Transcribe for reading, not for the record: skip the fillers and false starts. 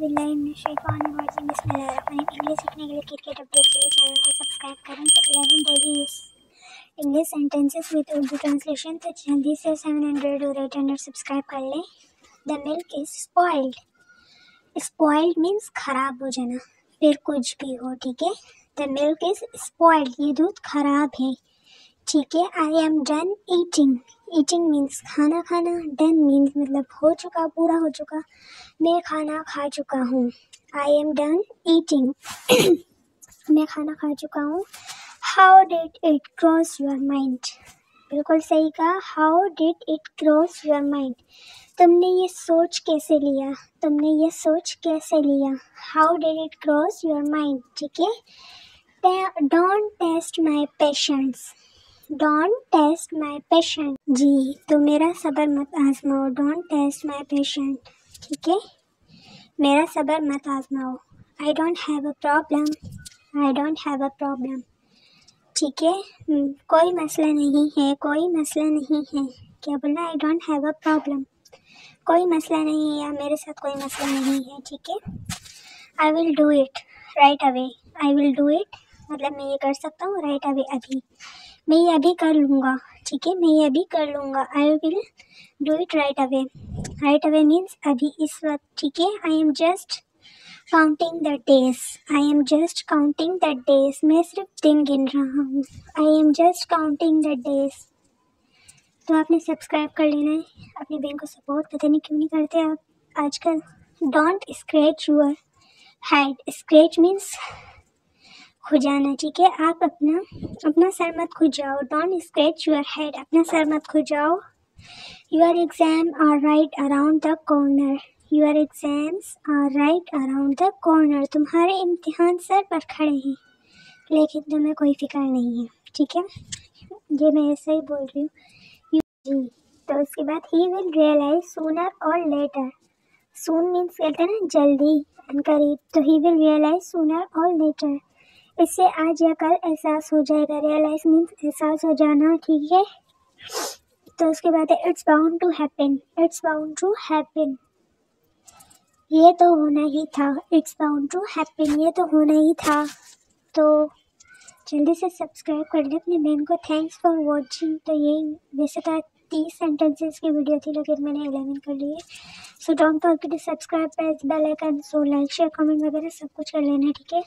औज़ुबिल्लाहिमिनश्शैतानिर्रजीम बिस्मिल्लाहिर्रहमानिर्रहीम। इंग्लिश सीखने के लिए क्रिकेट अपडेट के लिए चैनल को सब्सक्राइब करें। तो 11 daily English sentences with Urdu translation. तो जल्दी से 700 और 800 सब्सक्राइब कर लें। The milk is spoiled. Spoiled means खराब हो जाना, फिर कुछ भी हो, ठीक है। द मिल्क इज स्पॉइल्ड, ये दूध खराब है, ठीक है। I am done eating. Eating means खाना खाना, डन मीन्स मतलब हो चुका, पूरा हो चुका। मैं खाना खा चुका हूँ। I am done eating. मैं खाना खा चुका हूँ। How did it cross your mind. बिल्कुल सही कहा, how did it cross your mind. तुमने ये सोच कैसे लिया, तुमने ये सोच कैसे लिया। How did it cross your mind, ठीक है। Don't test my patience. Don't test my patient, जी तो मेरा सब्र मत आजमाओ। डोंट टेस्ट माई पेशेंट, ठीक है, मेरा सब्र मत आजमाओ। I don't have a problem. I don't have a problem, ठीक है। कोई मसला नहीं है, कोई मसला नहीं है। क्या बोलना, आई डोंट हैव अ प्रॉब्लम, कोई मसला नहीं है या मेरे साथ कोई मसला नहीं है, ठीक है। I will do it right away. I will do it मतलब मैं ये कर सकता हूँ, राइट अवे अभी, मैं ये अभी कर लूँगा, ठीक है, मैं ये अभी कर लूँगा। I will do it right away. Right away means अभी, इस वक्त, ठीक है। I am just counting the days. I am just counting the days, मैं सिर्फ दिन गिन रहा हूँ। I am just counting the days. तो आपने सब्सक्राइब कर लेना है, अपनी बहन को सपोर्ट पता नहीं क्यों नहीं करते आप आजकल। Don't scratch your head. Scratch means खुजाना, ठीक है। आप अपना सर मत खुजाओ। डोंट स्क्रैच योर हेड, अपना सर मत खुजाओ। Your exam are right around the corner. Your exams are right around the corner, तुम्हारे इम्तिहान सर पर खड़े हैं लेकिन तुम्हें कोई फिक्र नहीं है, ठीक है। ये मैं ऐसे ही बोल रही हूँ, जी। तो उसके बाद ही विल रियलाइज सूनर और लेटर। सून मीन्स कहते हैं ना जल्दी, अनकरीब, तो ही विल रियलाइज सूनर और लेटर, इससे आज या कल एहसास हो जाएगा। रियलाइज मीन्स एहसास हो जाना, ठीक है। तो उसके बाद है it's bound to happen. It's bound to happen, ये तो होना ही था। इट्स बाउंड टू हैपन, ये तो होना ही था। तो जल्दी से सब्सक्राइब कर ले अपनी बहन को। Thanks for watching. तो यही वैसे तो 30 सेंटेंसेस की वीडियो थी लेकिन मैंने 11 कर ली है। So don't forget to subscribe, press bell icon, so like share comment वगैरह सब कुछ कर लेना, ठीक है।